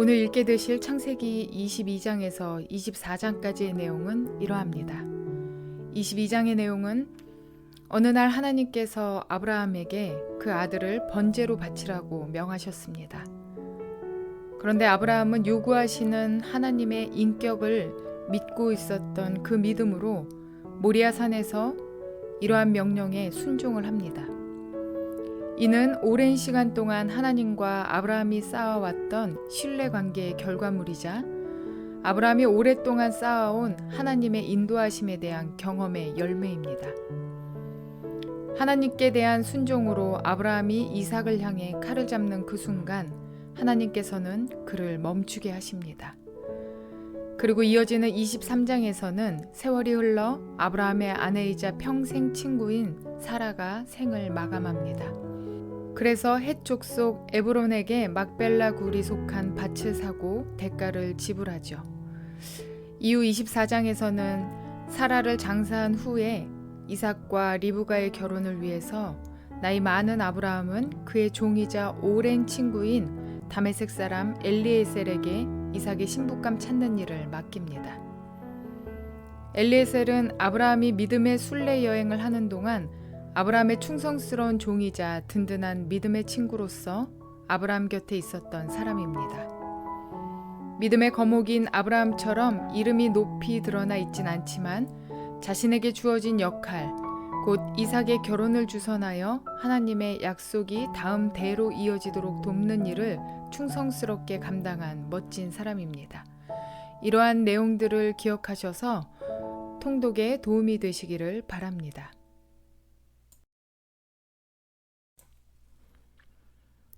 오늘 읽게 되실 창세기 22장에서 24장까지의 내용은 이러합니다. 22장의 내용은 어느 날 하나님께서 아브라함에게 그 아들을 번제로 바치라고 명하셨습니다. 그런데 아브라함은 요구하시는 하나님의 인격을 믿고 있었던 그 믿음으로 모리아 산에서 이러한 명령에 순종을 합니다. 이는 오랜 시간 동안 하나님과 아브라함이 쌓아왔던 신뢰관계의 결과물이자 아브라함이 오랫동안 쌓아온 하나님의 인도하심에 대한 경험의 열매입니다. 하나님께 대한 순종으로 아브라함이 이삭을 향해 칼을 잡는 그 순간 하나님께서는 그를 멈추게 하십니다. 그리고 이어지는 23장에서는 세월이 흘러 아브라함의 아내이자 평생 친구인 사라가 생을 마감합니다. 그래서 헷 족속 에브론에게 막벨라 굴이 속한 밭을 사고 대가를 지불하죠. 이후 24장에서는 사라를 장사한 후에 이삭과 리브가의 결혼을 위해서 나이 많은 아브라함은 그의 종이자 오랜 친구인 다메섹 사람 엘리에셀에게 이삭의 신부감 찾는 일을 맡깁니다. 엘리에셀은 아브라함이 믿음의 순례 여행을 하는 동안 아브라함의 충성스러운 종이자 든든한 믿음의 친구로서 아브라함 곁에 있었던 사람입니다. 믿음의 거목인 아브라함처럼 이름이 높이 드러나 있진 않지만 자신에게 주어진 역할, 곧 이삭의 결혼을 주선하여 하나님의 약속이 다음 대로 이어지도록 돕는 일을 충성스럽게 감당한 멋진 사람입니다. 이러한 내용들을 기억하셔서 통독에 도움이 되시기를 바랍니다.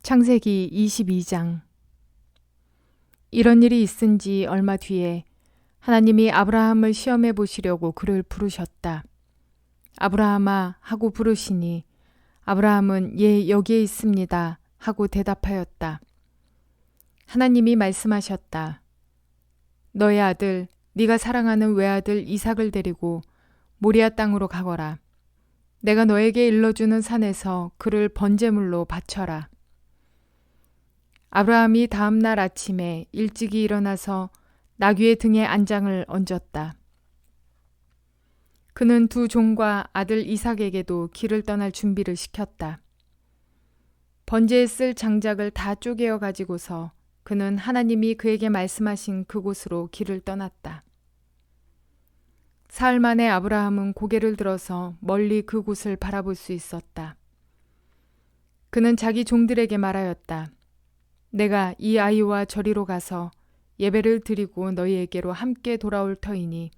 창세기 22장. 이런 일이 있은 지 얼마 뒤에 하나님이 아브라함을 시험해 보시려고 그를 부르셨다. 아브라함아 하고 부르시니 아브라함은 예 여기에 있습니다 하고 대답하였다. 하나님이 말씀하셨다. 너의 아들 네가 사랑하는 외아들 이삭을 데리고 모리아 땅으로 가거라. 내가 너에게 일러주는 산에서 그를 번제물로 바쳐라. 아브라함이 다음 날 아침에 일찍이 일어나서 나귀의 등에 안장을 얹었다. 그는 두 종과 아들 이삭에게도 길을 떠날 준비를 시켰다. 번제에 쓸 장작을 다 쪼개어 가지고서 그는 하나님이 그에게 말씀하신 그곳으로 길을 떠났다. 사흘 만에 아브라함은 고개를 들어서 멀리 그곳을 바라볼 수 있었다. 그는 자기 종들에게 말하였다. 내가 이 아이와 저리로 가서 예배를 드리고 너희에게로 함께 돌아올 터이니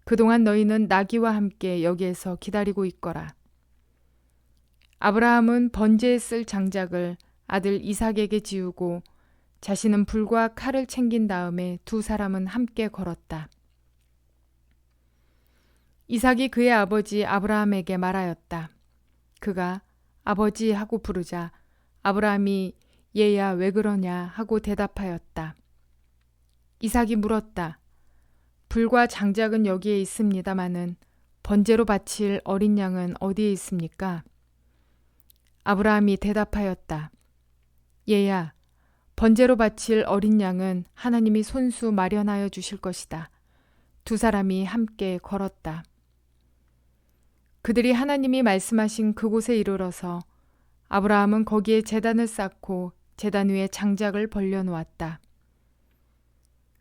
그동안 너희는 나귀와 함께 여기에서 기다리고 있거라. 아브라함은 번제에 쓸 장작을 아들 이삭에게 지우고 자신은 불과 칼을 챙긴 다음에 두 사람은 함께 걸었다. 이삭이 그의 아버지 아브라함에게 말하였다. 그가 아버지 하고 부르자 아브라함이 얘야 왜 그러냐 하고 대답하였다. 이삭이 물었다. 불과 장작은 여기에 있습니다마는 번제로 바칠 어린 양은 어디에 있습니까? 아브라함이 대답하였다. 얘야 번제로 바칠 어린 양은 하나님이 손수 마련하여 주실 것이다. 두 사람이 함께 걸었다. 그들이 하나님이 말씀하신 그곳에 이르러서 아브라함은 거기에 제단을 쌓고 제단 위에 장작을 벌려놓았다.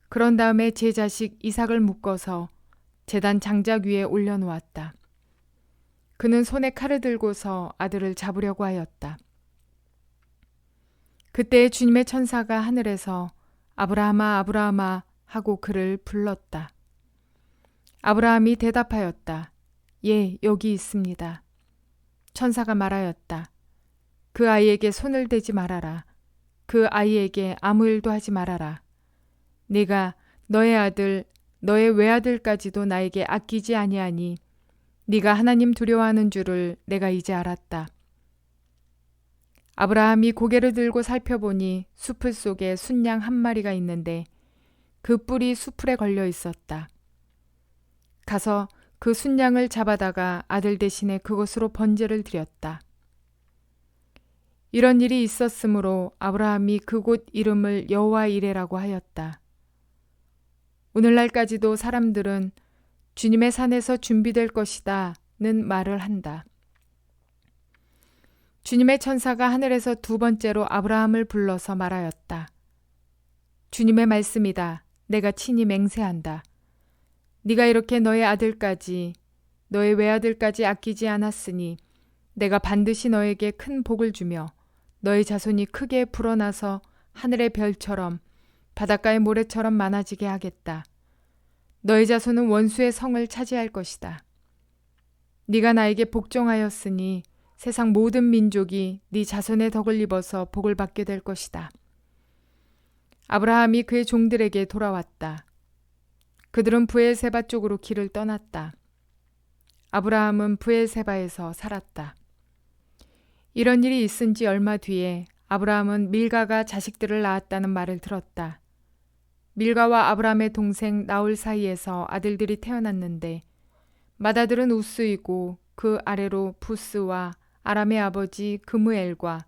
그런 다음에 제 자식 이삭을 묶어서 제단 장작 위에 올려놓았다. 그는 손에 칼을 들고서 아들을 잡으려고 하였다. 그때 주님의 천사가 하늘에서 아브라함아 아브라함아 하고 그를 불렀다. 아브라함이 대답하였다. 예, 여기 있습니다. 천사가 말하였다. 그 아이에게 손을 대지 말아라. 그 아이에게 아무 일도 하지 말아라. 네가 너의 아들, 너의 외아들까지도 나에게 아끼지 아니하니 네가 하나님 두려워하는 줄을 내가 이제 알았다. 아브라함이 고개를 들고 살펴보니 수풀 속에 순양 한 마리가 있는데 그 뿔이 수풀에 걸려 있었다. 가서 그 순양을 잡아다가 아들 대신에 그것으로 번제를 드렸다. 이런 일이 있었으므로 아브라함이 그곳 이름을 여호와 이레라고 하였다. 오늘날까지도 사람들은 주님의 산에서 준비될 것이다는 말을 한다. 주님의 천사가 하늘에서 두 번째로 아브라함을 불러서 말하였다. 주님의 말씀이다. 내가 친히 맹세한다. 네가 이렇게 너의 아들까지 너의 외아들까지 아끼지 않았으니 내가 반드시 너에게 큰 복을 주며 너의 자손이 크게 불어나서 하늘의 별처럼 바닷가의 모래처럼 많아지게 하겠다. 너의 자손은 원수의 성을 차지할 것이다. 네가 나에게 복종하였으니 세상 모든 민족이 네 자손의 덕을 입어서 복을 받게 될 것이다. 아브라함이 그의 종들에게 돌아왔다. 그들은 브엘세바 쪽으로 길을 떠났다. 아브라함은 브엘세바에서 살았다. 이런 일이 있은 지 얼마 뒤에 아브라함은 밀가가 자식들을 낳았다는 말을 들었다. 밀가와 아브라함의 동생 나홀 사이에서 아들들이 태어났는데 맏아들은 우스이고 그 아래로 부스와 아람의 아버지 그무엘과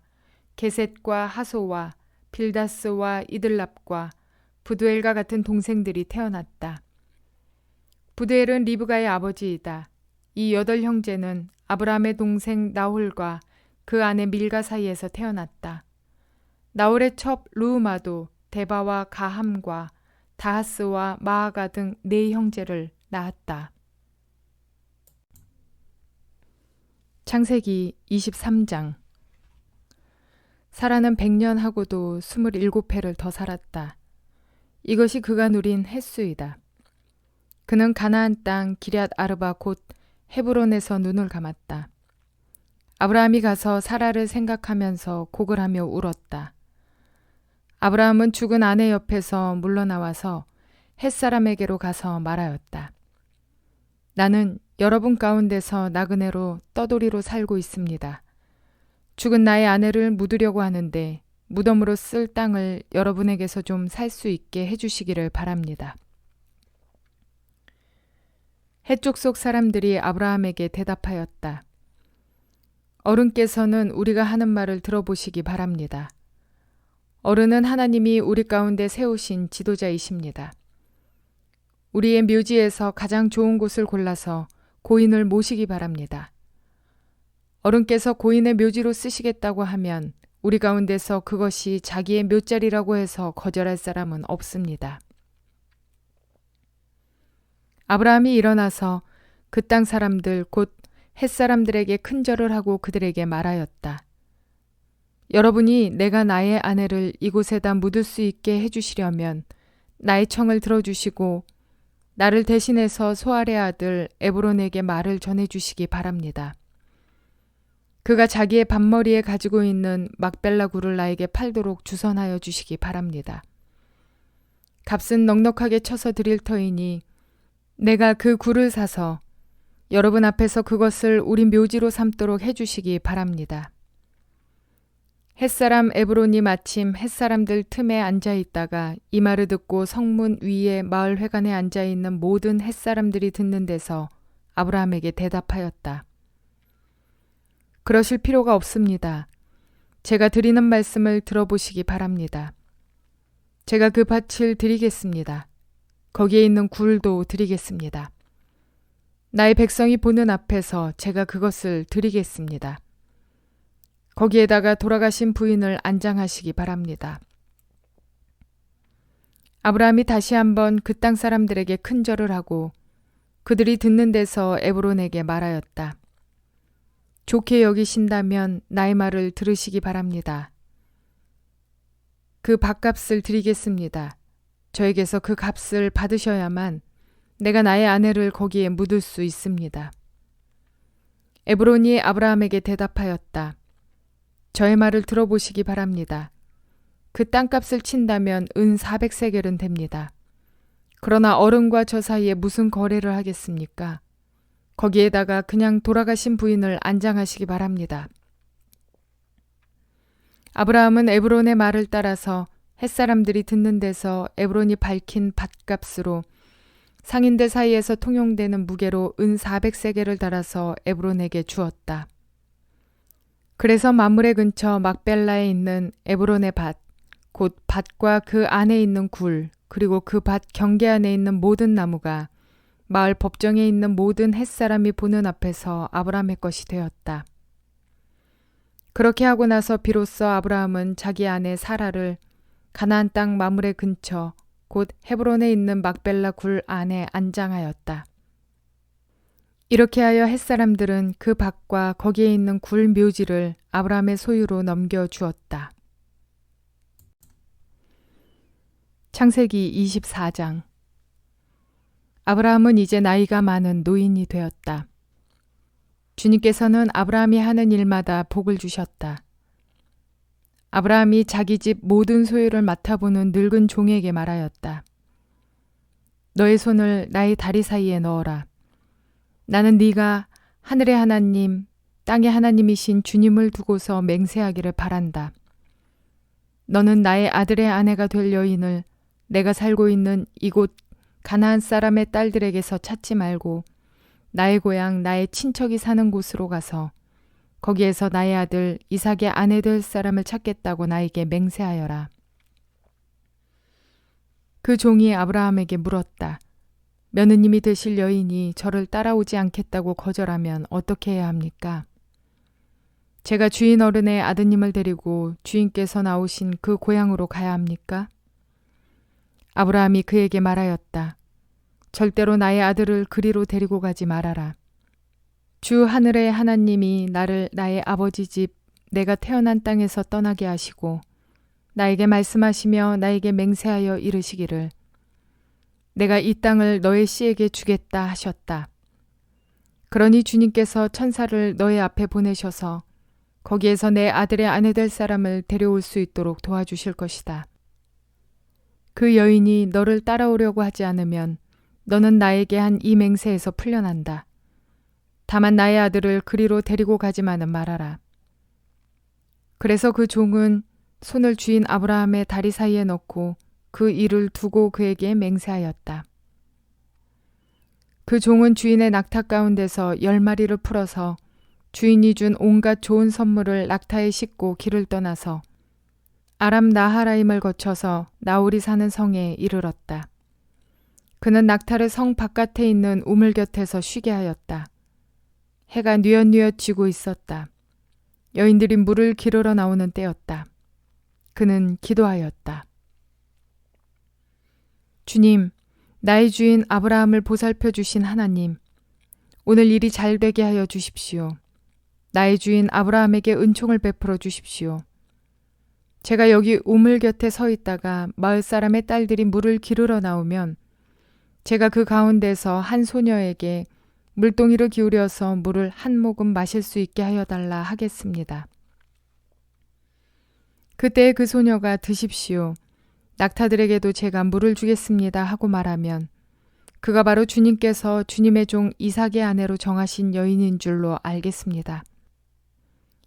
게셋과 하소와 빌다스와 이들랍과 부두엘과 같은 동생들이 태어났다. 부두엘은 리브가의 아버지이다. 이 8 형제는 아브라함의 동생 나홀과 그 아내 밀가 사이에서 태어났다. 나홀의 첩 루우마도 데바와 가함과 다하스와 마아가 등 4 형제를 낳았다. 창세기 23장. 사라는 100년하고도 27해를 더 살았다. 이것이 그가 누린 횟수이다. 그는 가나안 땅 기럇 아르바 곧 헤브론에서 눈을 감았다. 아브라함이 가서 사라를 생각하면서 곡을 하며 울었다. 아브라함은 죽은 아내 옆에서 물러나와서 햇사람에게로 가서 말하였다. 나는 여러분 가운데서 나그네로 떠돌이로 살고 있습니다. 죽은 나의 아내를 묻으려고 하는데 무덤으로 쓸 땅을 여러분에게서 좀 살 수 있게 해주시기를 바랍니다. 해쪽 속 사람들이 아브라함에게 대답하였다. 어른께서는 우리가 하는 말을 들어보시기 바랍니다. 어른은 하나님이 우리 가운데 세우신 지도자이십니다. 우리의 묘지에서 가장 좋은 곳을 골라서 고인을 모시기 바랍니다. 어른께서 고인의 묘지로 쓰시겠다고 하면 우리 가운데서 그것이 자기의 묘자리라고 해서 거절할 사람은 없습니다. 아브라함이 일어나서 그 땅 사람들 곧 햇사람들에게 큰절을 하고 그들에게 말하였다. 여러분이 내가 나의 아내를 이곳에다 묻을 수 있게 해주시려면 나의 청을 들어주시고 나를 대신해서 소알의 아들 에브론에게 말을 전해주시기 바랍니다. 그가 자기의 밭머리에 가지고 있는 막벨라 굴을 나에게 팔도록 주선하여 주시기 바랍니다. 값은 넉넉하게 쳐서 드릴 터이니 내가 그 굴을 사서 여러분 앞에서 그것을 우리 묘지로 삼도록 해주시기 바랍니다. 햇사람 에브론이 마침 햇사람들 틈에 앉아있다가 이 말을 듣고 성문 위에 마을 회관에 앉아있는 모든 햇사람들이 듣는 데서 아브라함에게 대답하였다. 그러실 필요가 없습니다. 제가 드리는 말씀을 들어보시기 바랍니다. 제가 그 밭을 드리겠습니다. 거기에 있는 굴도 드리겠습니다. 나의 백성이 보는 앞에서 제가 그것을 드리겠습니다. 거기에다가 돌아가신 부인을 안장하시기 바랍니다. 아브라함이 다시 한번 그 땅 사람들에게 큰절을 하고 그들이 듣는 데서 에브론에게 말하였다. 좋게 여기신다면 나의 말을 들으시기 바랍니다. 그 밭값을 드리겠습니다. 저에게서 그 값을 받으셔야만 내가 나의 아내를 거기에 묻을 수 있습니다. 에브론이 아브라함에게 대답하였다. 저의 말을 들어보시기 바랍니다. 그 땅값을 친다면 은 400세겔은 됩니다. 그러나 어른과 저 사이에 무슨 거래를 하겠습니까? 거기에다가 그냥 돌아가신 부인을 안장하시기 바랍니다. 아브라함은 에브론의 말을 따라서 햇사람들이 듣는 데서 에브론이 밝힌 밭값으로 상인들 사이에서 통용되는 무게로 은 400세겔을 달아서 에브론에게 주었다. 그래서 마므레 근처 막벨라에 있는 에브론의 밭, 곧 밭과 그 안에 있는 굴, 그리고 그 밭 경계 안에 있는 모든 나무가 마을 법정에 있는 모든 햇사람이 보는 앞에서 아브라함의 것이 되었다. 그렇게 하고 나서 비로소 아브라함은 자기 아내 사라를 가나안 땅 마므레 근처 곧 헤브론에 있는 막벨라 굴 안에 안장하였다. 이렇게 하여 햇사람들은 그 밭과 거기에 있는 굴 묘지를 아브라함의 소유로 넘겨주었다. 창세기 24장. 아브라함은 이제 나이가 많은 노인이 되었다. 주님께서는 아브라함이 하는 일마다 복을 주셨다. 아브라함이 자기 집 모든 소유를 맡아보는 늙은 종에게 말하였다. 너의 손을 나의 다리 사이에 넣어라. 나는 네가 하늘의 하나님, 땅의 하나님이신 주님을 두고서 맹세하기를 바란다. 너는 나의 아들의 아내가 될 여인을 내가 살고 있는 이곳 가나안 사람의 딸들에게서 찾지 말고 나의 고향 나의 친척이 사는 곳으로 가서 거기에서 나의 아들 이삭의 아내 될 사람을 찾겠다고 나에게 맹세하여라. 그 종이 아브라함에게 물었다. 며느님이 되실 여인이 저를 따라오지 않겠다고 거절하면 어떻게 해야 합니까? 제가 주인 어른의 아드님을 데리고 주인께서 나오신 그 고향으로 가야 합니까? 아브라함이 그에게 말하였다. 절대로 나의 아들을 그리로 데리고 가지 말아라. 주 하늘의 하나님이 나를 나의 아버지 집 내가 태어난 땅에서 떠나게 하시고 나에게 말씀하시며 나에게 맹세하여 이르시기를 내가 이 땅을 너의 씨에게 주겠다 하셨다. 그러니 주님께서 천사를 너의 앞에 보내셔서 거기에서 내 아들의 아내 될 사람을 데려올 수 있도록 도와주실 것이다. 그 여인이 너를 따라오려고 하지 않으면 너는 나에게 한 이 맹세에서 풀려난다. 다만 나의 아들을 그리로 데리고 가지만은 말아라. 그래서 그 종은 손을 주인 아브라함의 다리 사이에 넣고 그 일을 두고 그에게 맹세하였다. 그 종은 주인의 낙타 가운데서 10마리를 풀어서 주인이 준 온갖 좋은 선물을 낙타에 싣고 길을 떠나서 아람 나하라임을 거쳐서 나홀이 사는 성에 이르렀다. 그는 낙타를 성 바깥에 있는 우물 곁에서 쉬게 하였다. 해가 뉘엿뉘엿 지고 있었다. 여인들이 물을 기르러 나오는 때였다. 그는 기도하였다. 주님, 나의 주인 아브라함을 보살펴 주신 하나님, 오늘 일이 잘 되게 하여 주십시오. 나의 주인 아브라함에게 은총을 베풀어 주십시오. 제가 여기 우물 곁에 서 있다가 마을 사람의 딸들이 물을 기르러 나오면 제가 그 가운데서 한 소녀에게 물동이를 기울여서 물을 한 모금 마실 수 있게 하여 달라 하겠습니다. 그때 그 소녀가 드십시오. 낙타들에게도 제가 물을 주겠습니다 하고 말하면 그가 바로 주님께서 주님의 종 이삭의 아내로 정하신 여인인 줄로 알겠습니다.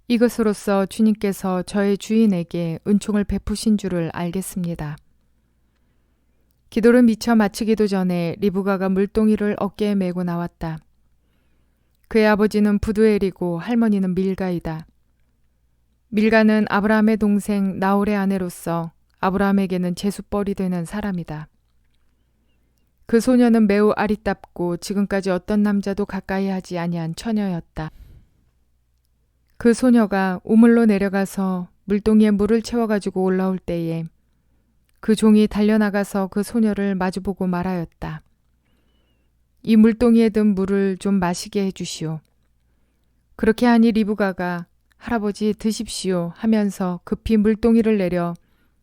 이것으로써 주님께서 저의 주인에게 은총을 베푸신 줄을 알겠습니다. 기도를 미처 마치기도 전에 리브가가 물동이를 어깨에 메고 나왔다. 그의 아버지는 부두엘이고 할머니는 밀가이다. 밀가는 아브라함의 동생 나홀의 아내로서 아브라함에게는 제수뻘이 되는 사람이다. 그 소녀는 매우 아리답고 지금까지 어떤 남자도 가까이 하지 아니한 처녀였다. 그 소녀가 우물로 내려가서 물동이에 물을 채워가지고 올라올 때에 그 종이 달려나가서 그 소녀를 마주보고 말하였다. 이 물동이에 든 물을 좀 마시게 해주시오. 그렇게 하니 리브가가 할아버지 드십시오 하면서 급히 물동이를 내려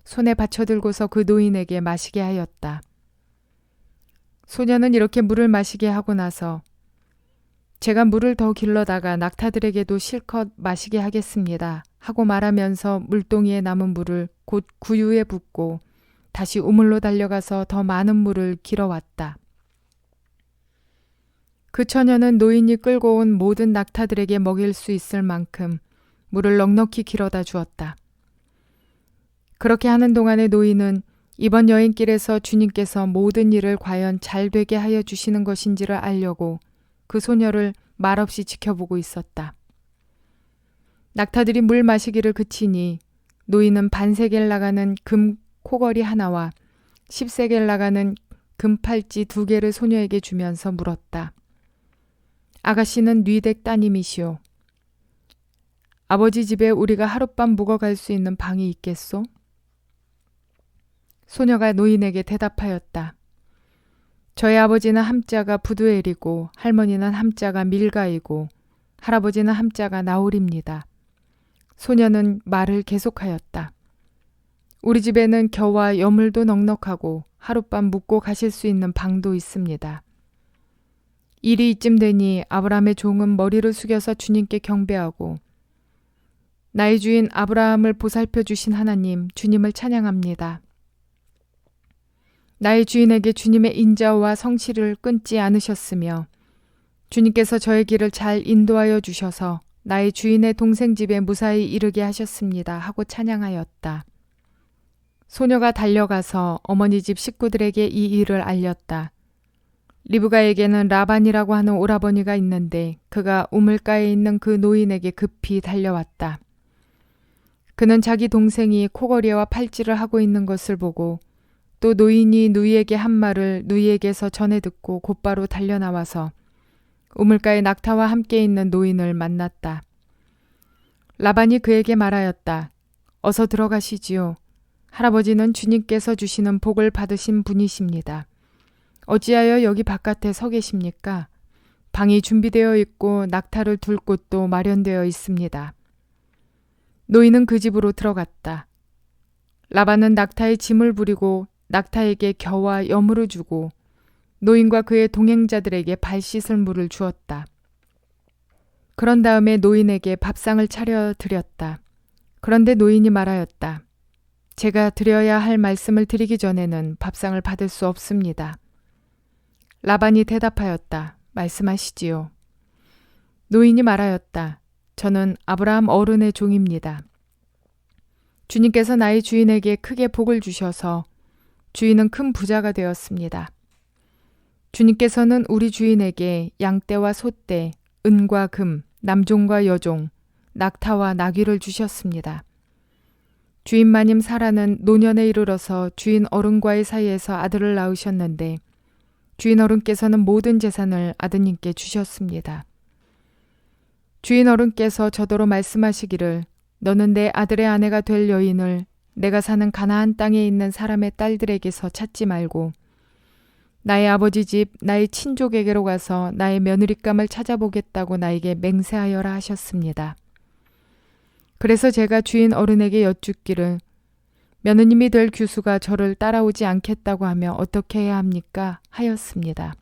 손에 받쳐들고서 그 노인에게 마시게 하였다. 소녀는 이렇게 물을 마시게 하고 나서 제가 물을 더 길러다가 낙타들에게도 실컷 마시게 하겠습니다 하고 말하면서 물동이에 남은 물을 곧 구유에 붓고 다시 우물로 달려가서 더 많은 물을 길어왔다. 그 처녀는 노인이 끌고 온 모든 낙타들에게 먹일 수 있을 만큼 물을 넉넉히 길어다 주었다. 그렇게 하는 동안에 노인은 이번 여행길에서 주님께서 모든 일을 과연 잘 되게 하여 주시는 것인지를 알려고 그 소녀를 말없이 지켜보고 있었다. 낙타들이 물 마시기를 그치니 노인은 반세겔 나가는 금 코걸이 하나와 10세겔 나가는 금 팔찌 2개를 소녀에게 주면서 물었다. 아가씨는 뉘댁 따님이시오. 아버지 집에 우리가 하룻밤 묵어갈 수 있는 방이 있겠소? 소녀가 노인에게 대답하였다. 저희 아버지는 함자가 부두엘이고 할머니는 함자가 밀가이고 할아버지는 함자가 나홀입니다. 소녀는 말을 계속하였다. 우리 집에는 겨와 여물도 넉넉하고 하룻밤 묵고 가실 수 있는 방도 있습니다. 일이 이쯤 되니 아브라함의 종은 머리를 숙여서 주님께 경배하고 나의 주인 아브라함을 보살펴 주신 하나님 주님을 찬양합니다. 나의 주인에게 주님의 인자와 성실을 끊지 않으셨으며 주님께서 저의 길을 잘 인도하여 주셔서 나의 주인의 동생 집에 무사히 이르게 하셨습니다 하고 찬양하였다. 소녀가 달려가서 어머니 집 식구들에게 이 일을 알렸다. 리브가에게는 라반이라고 하는 오라버니가 있는데 그가 우물가에 있는 그 노인에게 급히 달려왔다. 그는 자기 동생이 코걸이와 팔찌를 하고 있는 것을 보고 또 노인이 누이에게 한 말을 누이에게서 전해 듣고 곧바로 달려나와서 우물가에 낙타와 함께 있는 노인을 만났다. 라반이 그에게 말하였다. 어서 들어가시지요. 할아버지는 주님께서 주시는 복을 받으신 분이십니다. 어찌하여 여기 바깥에 서 계십니까? 방이 준비되어 있고 낙타를 둘 곳도 마련되어 있습니다. 노인은 그 집으로 들어갔다. 라반은 낙타의 짐을 부리고 낙타에게 겨와 여물을 주고 노인과 그의 동행자들에게 발 씻을 물을 주었다. 그런 다음에 노인에게 밥상을 차려 드렸다. 그런데 노인이 말하였다. 제가 드려야 할 말씀을 드리기 전에는 밥상을 받을 수 없습니다. 라반이 대답하였다. 말씀하시지요. 노인이 말하였다. 저는 아브라함 어른의 종입니다. 주님께서 나의 주인에게 크게 복을 주셔서 주인은 큰 부자가 되었습니다. 주님께서는 우리 주인에게 양떼와 소떼, 은과 금, 남종과 여종, 낙타와 나귀를 주셨습니다. 주인 마님 사라는 노년에 이르러서 주인 어른과의 사이에서 아들을 낳으셨는데 주인 어른께서는 모든 재산을 아드님께 주셨습니다. 주인 어른께서 저더러 말씀하시기를 너는 내 아들의 아내가 될 여인을 내가 사는 가나안 땅에 있는 사람의 딸들에게서 찾지 말고 나의 아버지 집 나의 친족에게로 가서 나의 며느리감을 찾아보겠다고 나에게 맹세하여라 하셨습니다. 그래서 제가 주인 어른에게 여쭙기를 며느님이 될 규수가 저를 따라오지 않겠다고 하며 어떻게 해야 합니까? 하였습니다.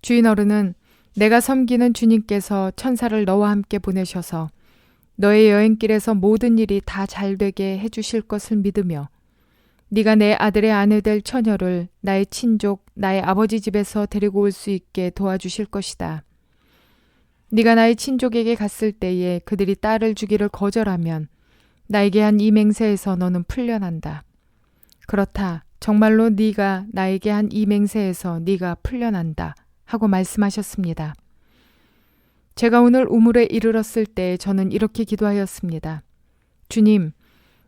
주인 어른은 내가 섬기는 주님께서 천사를 너와 함께 보내셔서 너의 여행길에서 모든 일이 다 잘되게 해주실 것을 믿으며 네가 내 아들의 아내 될 처녀를 나의 친족, 나의 아버지 집에서 데리고 올 수 있게 도와주실 것이다. 네가 나의 친족에게 갔을 때에 그들이 딸을 주기를 거절하면 나에게 한 이 맹세에서 너는 풀려난다. 그렇다. 정말로 네가 나에게 한 이 맹세에서 네가 풀려난다. 하고 말씀하셨습니다. 제가 오늘 우물에 이르렀을 때 저는 이렇게 기도하였습니다. 주님,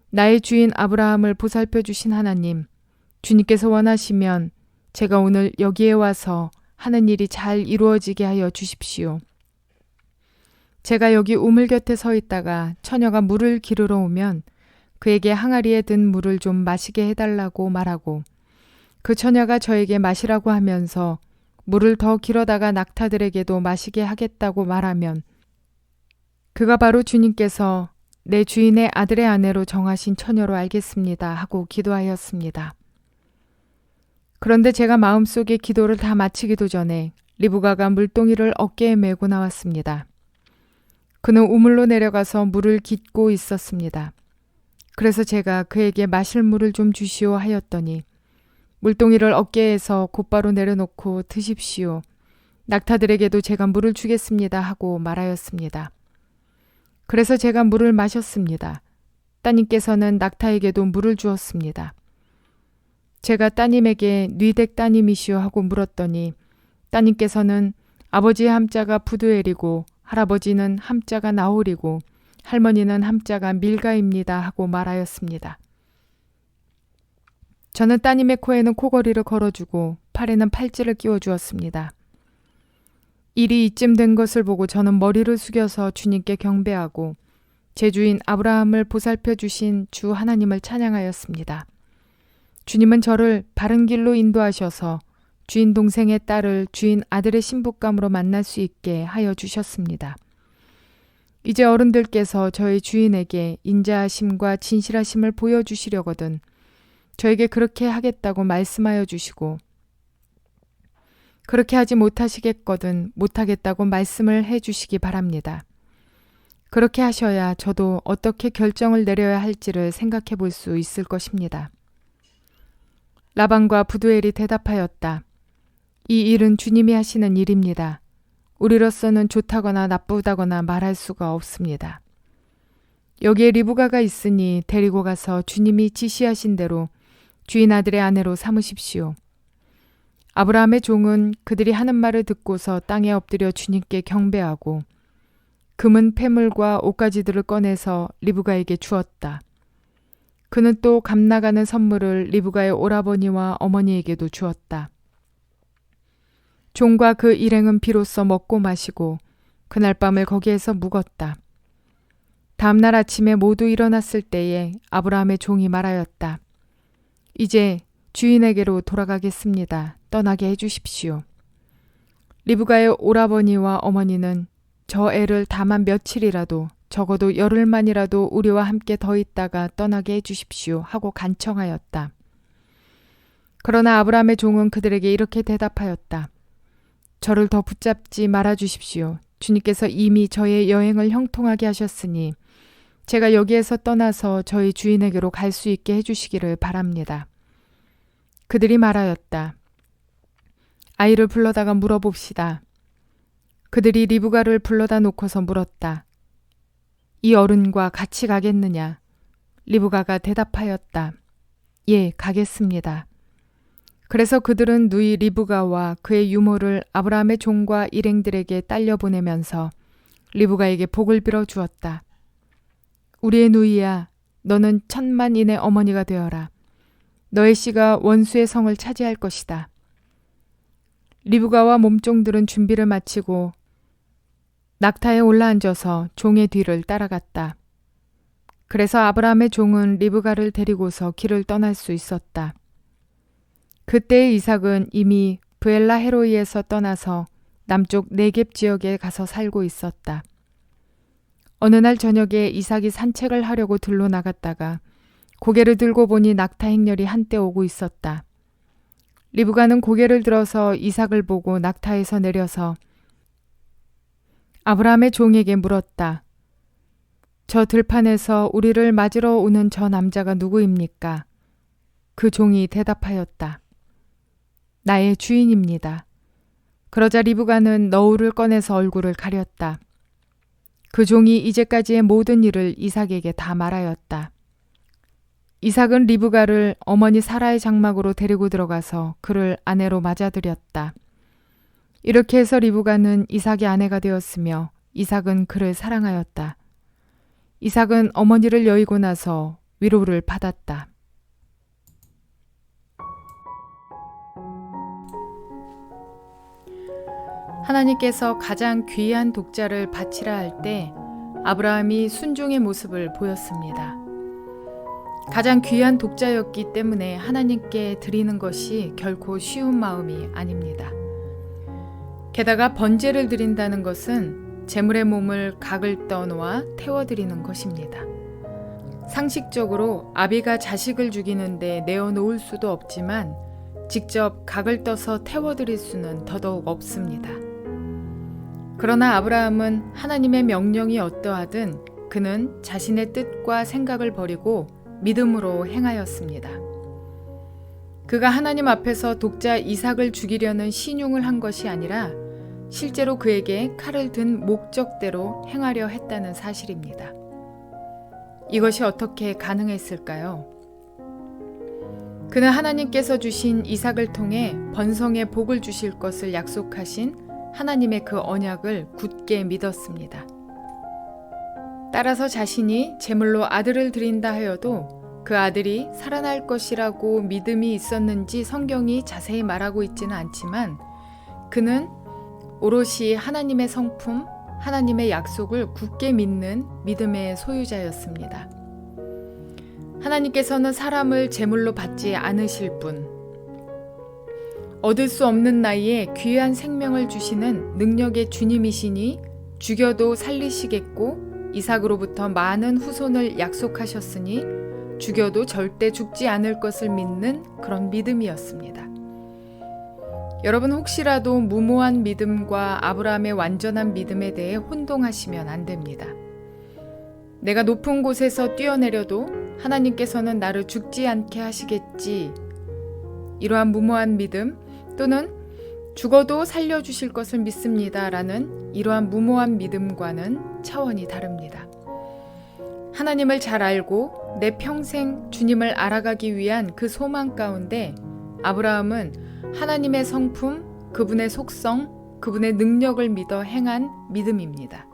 나의 주인 아브라함을 보살펴 주신 하나님, 주님께서 원하시면 제가 오늘 여기에 와서 하는 일이 잘 이루어지게 하여 주십시오. 제가 여기 우물 곁에 서 있다가 처녀가 물을 기르러 오면 그에게 항아리에 든 물을 좀 마시게 해달라고 말하고 그 처녀가 저에게 마시라고 하면서 물을 더 길어다가 낙타들에게도 마시게 하겠다고 말하면 그가 바로 주님께서 내 주인의 아들의 아내로 정하신 처녀로 알겠습니다 하고 기도하였습니다. 그런데 제가 마음속에 기도를 다 마치기도 전에 리브가가 물동이를 어깨에 메고 나왔습니다. 그는 우물로 내려가서 물을 깃고 있었습니다. 그래서 제가 그에게 마실 물을 좀 주시오 하였더니 물동이를 어깨에서 곧바로 내려놓고 드십시오. 낙타들에게도 제가 물을 주겠습니다 하고 말하였습니다. 그래서 제가 물을 마셨습니다. 따님께서는 낙타에게도 물을 주었습니다. 제가 따님에게 뉘댁 따님이시오 하고 물었더니 따님께서는 아버지의 함자가 부두엘이고 할아버지는 함자가 나홀이고 할머니는 함자가 밀가입니다 하고 말하였습니다. 저는 따님의 코에는 코걸이를 걸어주고 팔에는 팔찌를 끼워주었습니다. 일이 이쯤 된 것을 보고 저는 머리를 숙여서 주님께 경배하고 제 주인 아브라함을 보살펴 주신 주 하나님을 찬양하였습니다. 주님은 저를 바른 길로 인도하셔서 주인 동생의 딸을 주인 아들의 신부감으로 만날 수 있게 하여 주셨습니다. 이제 어른들께서 저희 주인에게 인자하심과 진실하심을 보여주시려거든 저에게 그렇게 하겠다고 말씀하여 주시고 그렇게 하지 못하시겠거든 못하겠다고 말씀을 해 주시기 바랍니다. 그렇게 하셔야 저도 어떻게 결정을 내려야 할지를 생각해 볼 수 있을 것입니다. 라반과 부두엘이 대답하였다. 이 일은 주님이 하시는 일입니다. 우리로서는 좋다거나 나쁘다거나 말할 수가 없습니다. 여기에 리브가가 있으니 데리고 가서 주님이 지시하신 대로 주인 아들의 아내로 삼으십시오. 아브라함의 종은 그들이 하는 말을 듣고서 땅에 엎드려 주님께 경배하고 금은 폐물과 옷가지들을 꺼내서 리브가에게 주었다. 그는 또 값나가는 선물을 리브가의 오라버니와 어머니에게도 주었다. 종과 그 일행은 비로소 먹고 마시고 그날 밤을 거기에서 묵었다. 다음날 아침에 모두 일어났을 때에 아브라함의 종이 말하였다. 이제 주인에게로 돌아가겠습니다. 떠나게 해주십시오. 리브가의 오라버니와 어머니는 저 애를 다만 며칠이라도 적어도 열흘만이라도 우리와 함께 더 있다가 떠나게 해주십시오 하고 간청하였다. 그러나 아브라함의 종은 그들에게 이렇게 대답하였다. 저를 더 붙잡지 말아 주십시오. 주님께서 이미 저의 여행을 형통하게 하셨으니 제가 여기에서 떠나서 저희 주인에게로 갈 수 있게 해주시기를 바랍니다. 그들이 말하였다. 아이를 불러다가 물어봅시다. 그들이 리브가를 불러다 놓고서 물었다. 이 어른과 같이 가겠느냐? 리브가가 대답하였다. 예, 가겠습니다. 그래서 그들은 누이 리브가와 그의 유모를 아브라함의 종과 일행들에게 딸려 보내면서 리브가에게 복을 빌어 주었다. 우리의 누이야, 너는 천만인의 어머니가 되어라. 너의 씨가 원수의 성을 차지할 것이다. 리브가와 몸종들은 준비를 마치고 낙타에 올라앉아서 종의 뒤를 따라갔다. 그래서 아브라함의 종은 리브가를 데리고서 길을 떠날 수 있었다. 그때의 이삭은 이미 브엘라 헤로이에서 떠나서 남쪽 네겝 지역에 가서 살고 있었다. 어느 날 저녁에 이삭이 산책을 하려고 들로 나갔다가 고개를 들고 보니 낙타 행렬이 한때 오고 있었다. 리브가는 고개를 들어서 이삭을 보고 낙타에서 내려서 아브라함의 종에게 물었다. 저 들판에서 우리를 맞으러 오는 저 남자가 누구입니까? 그 종이 대답하였다. 나의 주인입니다. 그러자 리브가는 너울을 꺼내서 얼굴을 가렸다. 그 종이 이제까지의 모든 일을 이삭에게 다 말하였다. 이삭은 리브가를 어머니 사라의 장막으로 데리고 들어가서 그를 아내로 맞아들였다. 이렇게 해서 리브가는 이삭의 아내가 되었으며 이삭은 그를 사랑하였다. 이삭은 어머니를 여의고 나서 위로를 받았다. 하나님께서 가장 귀한 독자를 바치라 할 때 아브라함이 순종의 모습을 보였습니다. 가장 귀한 독자였기 때문에 하나님께 드리는 것이 결코 쉬운 마음이 아닙니다. 게다가 번제를 드린다는 것은 제물의 몸을 각을 떠놓아 태워드리는 것입니다. 상식적으로 아비가 자식을 죽이는데 내어놓을 수도 없지만 직접 각을 떠서 태워드릴 수는 더더욱 없습니다. 그러나 아브라함은 하나님의 명령이 어떠하든 그는 자신의 뜻과 생각을 버리고 믿음으로 행하였습니다. 그가 하나님 앞에서 독자 이삭을 죽이려는 신용을 한 것이 아니라 실제로 그에게 칼을 든 목적대로 행하려 했다는 사실입니다. 이것이 어떻게 가능했을까요? 그는 하나님께서 주신 이삭을 통해 번성의 복을 주실 것을 약속하신 하나님의 그 언약을 굳게 믿었습니다. 따라서 자신이 제물로 아들을 드린다 하여도 그 아들이 살아날 것이라고 믿음이 있었는지 성경이 자세히 말하고 있지는 않지만 그는 오롯이 하나님의 성품, 하나님의 약속을 굳게 믿는 믿음의 소유자였습니다. 하나님께서는 사람을 제물로 받지 않으실 분, 얻을 수 없는 나이에 귀한 생명을 주시는 능력의 주님이시니 죽여도 살리시겠고 이삭으로부터 많은 후손을 약속하셨으니 죽여도 절대 죽지 않을 것을 믿는 그런 믿음이었습니다. 여러분 혹시라도 무모한 믿음과 아브라함의 완전한 믿음에 대해 혼동하시면 안 됩니다. 내가 높은 곳에서 뛰어내려도 하나님께서는 나를 죽지 않게 하시겠지. 이러한 무모한 믿음 또는 죽어도 살려주실 것을 믿습니다 라는 이러한 무모한 믿음과는 차원이 다릅니다. 하나님을 잘 알고 내 평생 주님을 알아가기 위한 그 소망 가운데 아브라함은 하나님의 성품, 그분의 속성, 그분의 능력을 믿어 행한 믿음입니다.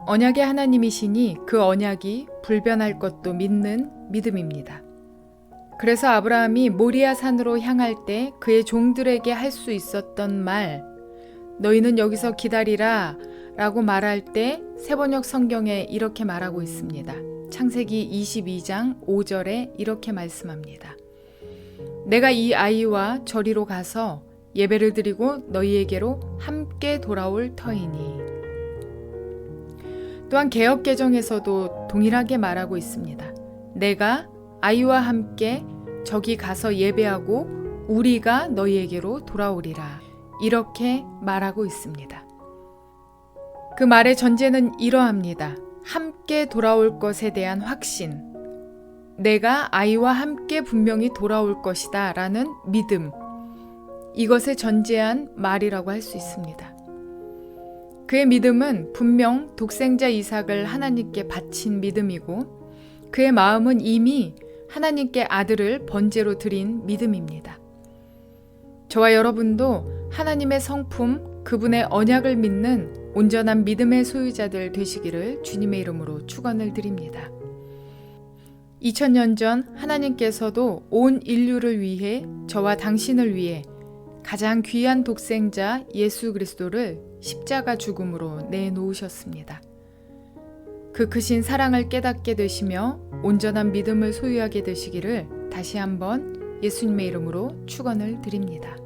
언약의 하나님이시니 그 언약이 불변할 것도 믿는 믿음입니다. 그래서 아브라함이 모리아 산으로 향할 때 그의 종들에게 할 수 있었던 말, 너희는 여기서 기다리라 라고 말할 때 새번역 성경에 이렇게 말하고 있습니다. 창세기 22장 5절에 이렇게 말씀합니다. 내가 이 아이와 저리로 가서 예배를 드리고 너희에게로 함께 돌아올 터이니. 또한 개역개정에서도 동일하게 말하고 있습니다. 내가 아이와 함께 저기 가서 예배하고 우리가 너희에게로 돌아오리라. 이렇게 말하고 있습니다. 그 말의 전제는 이러합니다. 함께 돌아올 것에 대한 확신. 내가 아이와 함께 분명히 돌아올 것이다 라는 믿음. 이것에 전제한 말이라고 할 수 있습니다. 그의 믿음은 분명 독생자 이삭을 하나님께 바친 믿음이고 그의 마음은 이미 하나님께 아들을 번제로 드린 믿음입니다. 저와 여러분도 하나님의 성품, 그분의 언약을 믿는 온전한 믿음의 소유자들 되시기를 주님의 이름으로 축원을 드립니다. 2000년 전 하나님께서도 온 인류를 위해 저와 당신을 위해 가장 귀한 독생자 예수 그리스도를 십자가 죽음으로 내놓으셨습니다. 그 크신 사랑을 깨닫게 되시며 온전한 믿음을 소유하게 되시기를 다시 한번 예수님의 이름으로 축원을 드립니다.